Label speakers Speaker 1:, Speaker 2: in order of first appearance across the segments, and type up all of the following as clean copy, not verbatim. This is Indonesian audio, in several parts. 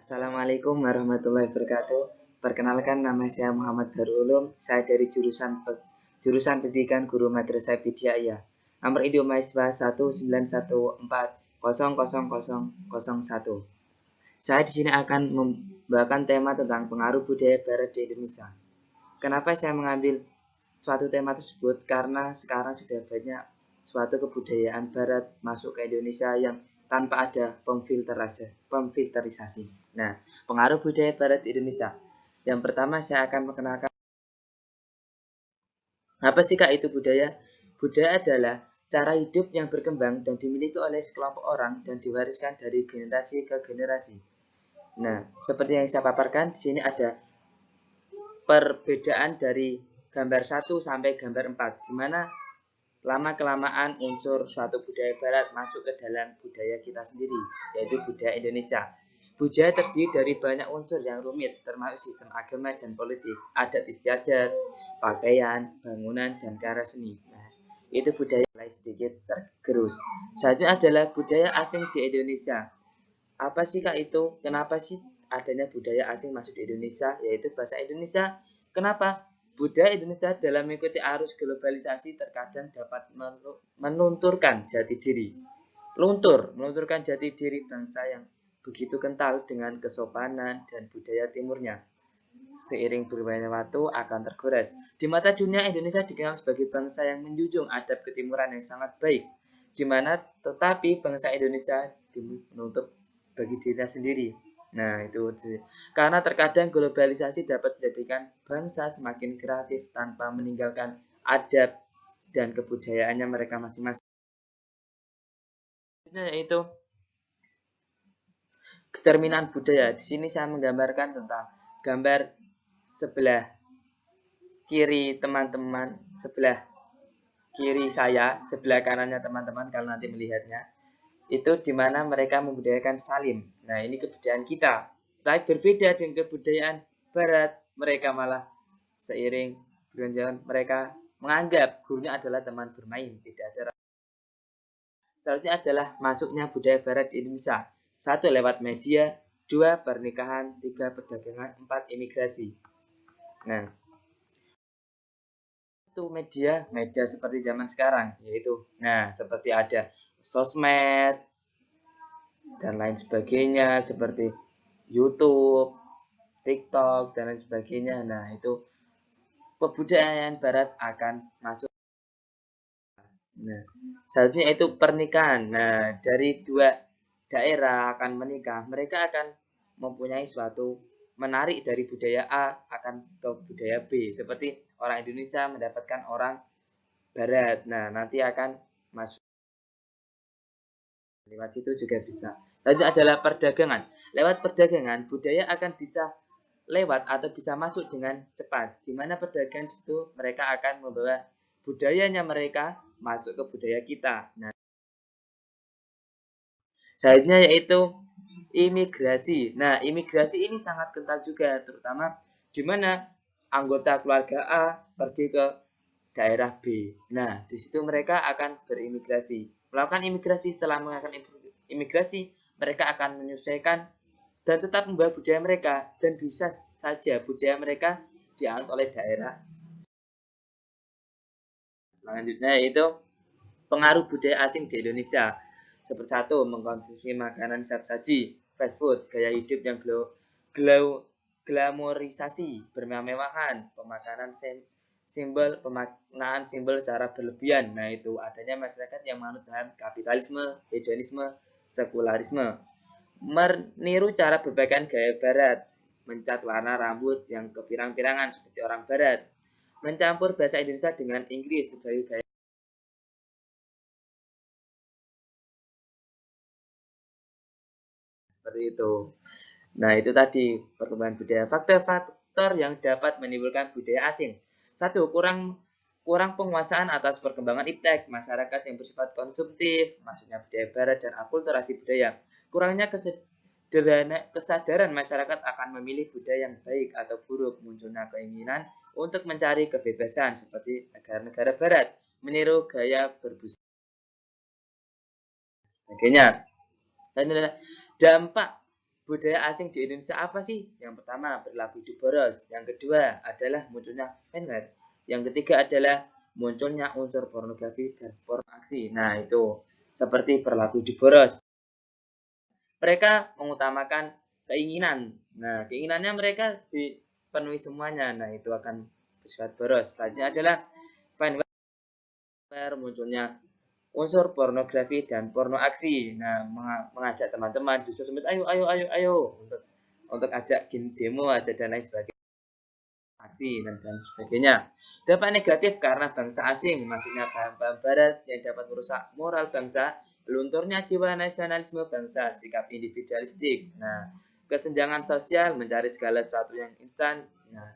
Speaker 1: Assalamualaikum warahmatullahi wabarakatuh. Perkenalkan, nama saya Muhammad Darul Ulum. Saya dari jurusan Pendidikan Guru Madrasah Ibtidaiyah. Nomor induk mahasiswa 191400001. Saya di sini akan membawakan tema tentang pengaruh budaya Barat di Indonesia. Kenapa saya mengambil suatu tema tersebut? Karena sekarang sudah banyak suatu kebudayaan Barat masuk ke Indonesia yang tanpa ada pemfilterisasi. Nah, pengaruh budaya Barat di Indonesia. Yang pertama saya akan mengenalkan apa sih Kak itu budaya? Budaya adalah cara hidup yang berkembang dan dimiliki oleh sekelompok orang dan diwariskan dari generasi ke generasi. Nah, seperti yang saya paparkan, di sini ada perbedaan dari gambar 1 sampai gambar 4, di mana lama-kelamaan unsur suatu budaya Barat masuk ke dalam budaya kita sendiri, yaitu budaya Indonesia. Budaya terdiri dari banyak unsur yang rumit, termasuk sistem agama dan politik, adat istiadat, pakaian, bangunan, dan karya seni. Nah, itu budaya mulai sedikit tergerus. Selanjutnya adalah budaya asing di Indonesia. Apa sih Kak itu? Kenapa sih adanya budaya asing masuk di Indonesia? Yaitu bahasa Indonesia. Kenapa? Budaya Indonesia dalam mengikuti arus globalisasi terkadang dapat melunturkan jati diri. Melunturkan jati diri bangsa yang begitu kental dengan kesopanan dan budaya timurnya. Seiring berjalannya waktu akan tergores. Di mata dunia, Indonesia dikenal sebagai bangsa yang menjunjung adab ketimuran yang sangat baik, di mana tetapi bangsa Indonesia menutup bagi dirinya sendiri. Nah, itu karena terkadang globalisasi dapat menjadikan bangsa semakin kreatif tanpa meninggalkan adab dan kebudayaannya mereka masing-masing. Yaitu cerminan budaya. Di sini saya menggambarkan tentang gambar sebelah kiri teman-teman, sebelah kiri saya, sebelah kanannya teman-teman kalau nanti melihatnya. Itu di mana mereka membudayakan salim. Nah, ini kebudayaan kita. Tapi berbeda dengan kebudayaan Barat, mereka malah seiring berjalan mereka menganggap gurunya adalah teman bermain, tidak ada. Selanjutnya adalah masuknya budaya Barat di Indonesia. 1. Lewat media, 2. Pernikahan, 3. Perdagangan, 4. Imigrasi. Nah, itu media seperti zaman sekarang, yaitu seperti ada sosmed dan lain sebagainya, seperti YouTube, TikTok dan lain sebagainya. Nah, itu kebudayaan Barat akan masuk. Nah, selanjutnya itu pernikahan. Nah, dari dua daerah akan menikah, mereka akan mempunyai suatu menarik dari budaya A akan ke budaya B. Seperti orang Indonesia mendapatkan orang Barat. Nah, nanti akan masuk lewat situ juga bisa. Lalu adalah perdagangan. Lewat perdagangan, budaya akan bisa lewat atau bisa masuk dengan cepat. Di mana perdagangan itu mereka akan membawa budayanya mereka masuk ke budaya kita. Nah, selanjutnya yaitu imigrasi. Nah, imigrasi ini sangat kental juga, terutama di mana anggota keluarga A pergi ke daerah B. Nah, di situ mereka akan berimigrasi. Melakukan imigrasi, setelah melakukan imigrasi, mereka akan menyesuaikan dan tetap membawa budaya mereka, dan bisa saja budaya mereka dianut oleh daerah. Selanjutnya yaitu pengaruh budaya asing di Indonesia. Seperti 1. Mengkonsumsi makanan siap saji, fast food, gaya hidup yang glamorisasi, bermewah-mewahan, pemaknaan simbol secara berlebihan. Nah, itu adanya masyarakat yang menganut paham kapitalisme, hedonisme, sekularisme. Meniru cara berpakaian gaya Barat, mencat warna rambut yang kepirang-pirangan seperti orang Barat, mencampur bahasa Indonesia dengan Inggris sebagai gaya. Seperti itu. Nah, itu tadi perkembangan budaya. Faktor-faktor yang dapat menimbulkan budaya asing. 1. Kurang penguasaan atas perkembangan iptek, masyarakat yang bersifat konsumtif, maksudnya budaya Barat dan akulturasi budaya. Kurangnya kesadaran masyarakat akan memilih budaya yang baik atau buruk, munculnya keinginan untuk mencari kebebasan seperti negara-negara Barat, meniru gaya berbusana sebagainya. Dan dampak budaya asing di Indonesia apa sih? Yang pertama, perilaku hidup boros. Yang kedua adalah munculnya fanware. Yang ketiga adalah munculnya unsur pornografi dan porno aksi. Nah, itu seperti perilaku hidup boros. Mereka mengutamakan keinginan. Nah, keinginannya mereka dipenuhi semuanya. Nah, itu akan bersifat boros. Selanjutnya adalah fanware, munculnya unsur pornografi dan porno aksi. Nah, mengajak teman-teman di sosmed, ayo untuk ajak demo aja dan lain sebagainya, aksi dan sebagainya. Dampak negatif karena bangsa asing, maksudnya paham-paham barat yang dapat merusak moral bangsa, lunturnya jiwa nasionalisme bangsa, sikap individualistik. Nah, kesenjangan sosial, mencari segala sesuatu yang instan. Nah,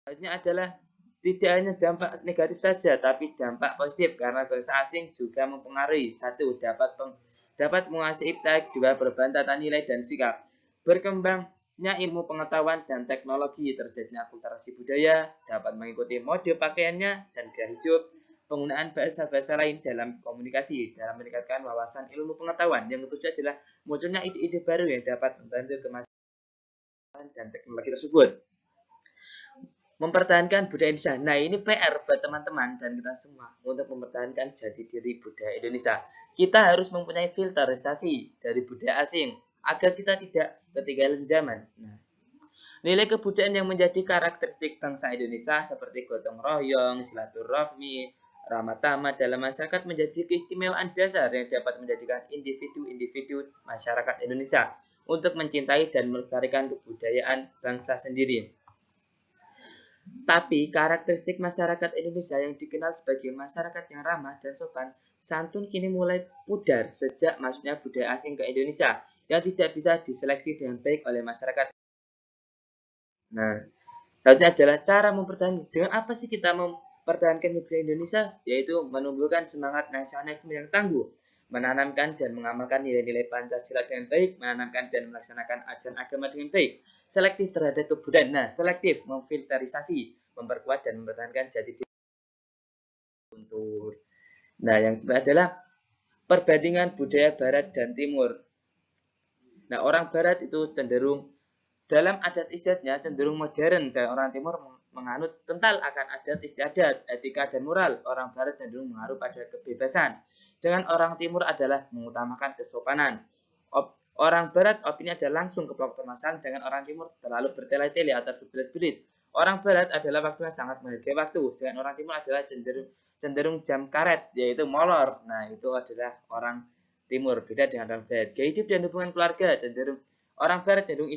Speaker 1: selanjutnya adalah tidak hanya dampak negatif saja, tapi dampak positif karena bangsa asing juga mempengaruhi. Satu, dapat menguasai iptek. Dua, perubahan tata nilai dan sikap. Berkembangnya ilmu pengetahuan dan teknologi, terjadinya akulturasi budaya, dapat mengikuti mode pakaiannya dan gaya hidup, penggunaan bahasa-bahasa lain dalam komunikasi, dalam meningkatkan wawasan ilmu pengetahuan. Yang ketujuh adalah munculnya ide-ide baru yang dapat membantu kemajuan dan teknologi tersebut. Mempertahankan budaya Indonesia. Nah, ini PR buat teman-teman dan kita semua untuk mempertahankan jati diri budaya Indonesia. Kita harus mempunyai filterisasi dari budaya asing agar kita tidak ketinggalan zaman. Nah, nilai kebudayaan yang menjadi karakteristik bangsa Indonesia seperti gotong royong, silaturahmi, ramah tamah dalam masyarakat menjadi keistimewaan dasar yang dapat menjadikan individu-individu masyarakat Indonesia untuk mencintai dan melestarikan kebudayaan bangsa sendiri. Tapi karakteristik masyarakat Indonesia yang dikenal sebagai masyarakat yang ramah dan sopan santun kini mulai pudar sejak masuknya budaya asing ke Indonesia yang tidak bisa diseleksi dengan baik oleh masyarakat. Nah, selanjutnya adalah cara mempertahankan. Dengan apa sih kita mempertahankan budaya Indonesia? Yaitu menumbuhkan semangat nasionalisme yang tangguh, menanamkan dan mengamalkan nilai-nilai Pancasila dengan baik, menanamkan dan melaksanakan ajaran agama dengan baik, selektif terhadap kebudayaan. Nah, selektif memfilterisasi, memperkuat dan mempertahankan jati diri. Nah, yang kedua adalah perbandingan budaya Barat dan Timur. Nah, orang Barat itu cenderung dalam adat istiadatnya cenderung modern, dan orang Timur menganut kental akan adat istiadat, etika dan moral. Orang Barat cenderung mengaruh pada kebebasan. Dengan orang Timur adalah mengutamakan kesopanan. Orang Barat opini adalah langsung ke pokok permasalahan, dengan orang Timur terlalu bertele-tele atau berbelit-belit. Orang Barat adalah waktunya sangat menghargai waktu, dengan orang Timur adalah cenderung jam karet, yaitu molor. Nah, itu adalah orang Timur, beda dengan orang Barat. Gaya hidup dan hubungan keluarga cenderung orang Barat cenderung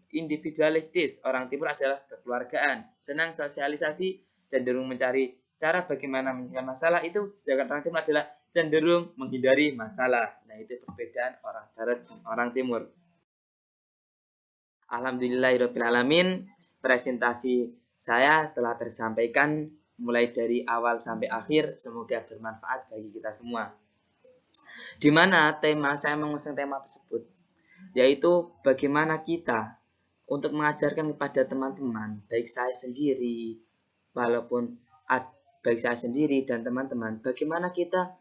Speaker 1: individualistis, orang Timur adalah kekeluargaan, senang sosialisasi, cenderung mencari cara bagaimana menyelesaikan masalah itu, sedangkan orang Timur adalah cenderung menghindari masalah. Nah, itu perbedaan orang Barat dan orang Timur. Alhamdulillahirrahmanirrahim, presentasi saya telah tersampaikan mulai dari awal sampai akhir, semoga bermanfaat bagi kita semua. Di mana saya mengusung tema tersebut, yaitu bagaimana kita untuk mengajarkan kepada teman-teman, baik saya sendiri, baik saya sendiri dan teman-teman, bagaimana kita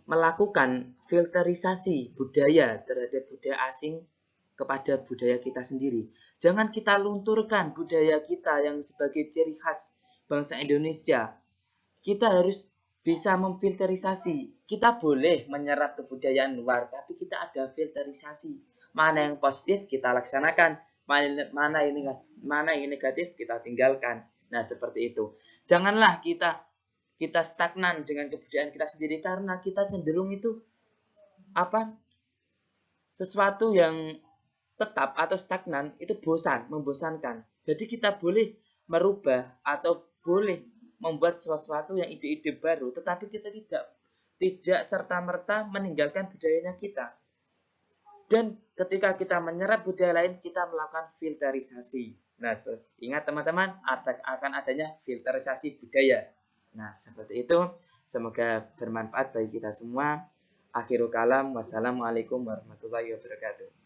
Speaker 1: melakukan filterisasi budaya terhadap budaya asing kepada budaya kita sendiri. Jangan kita lunturkan budaya kita yang sebagai ciri khas bangsa Indonesia. Kita harus bisa memfilterisasi. Kita boleh menyerap kebudayaan luar, tapi kita ada filterisasi. Mana yang positif kita laksanakan, mana yang negatif kita tinggalkan. Nah, seperti itu. Janganlah kita stagnan dengan kebudayaan kita sendiri, karena kita cenderung itu sesuatu yang tetap atau stagnan itu membosankan. Jadi kita boleh merubah atau boleh membuat sesuatu yang ide-ide baru, tetapi kita tidak serta-merta meninggalkan budayanya kita. Dan ketika kita menyerap budaya lain, kita melakukan filterisasi. Nah, ingat teman-teman, akan adanya filterisasi budaya. Nah, seperti itu. Semoga bermanfaat bagi kita semua. Akhirul kalam, wassalamualaikum warahmatullahi wabarakatuh.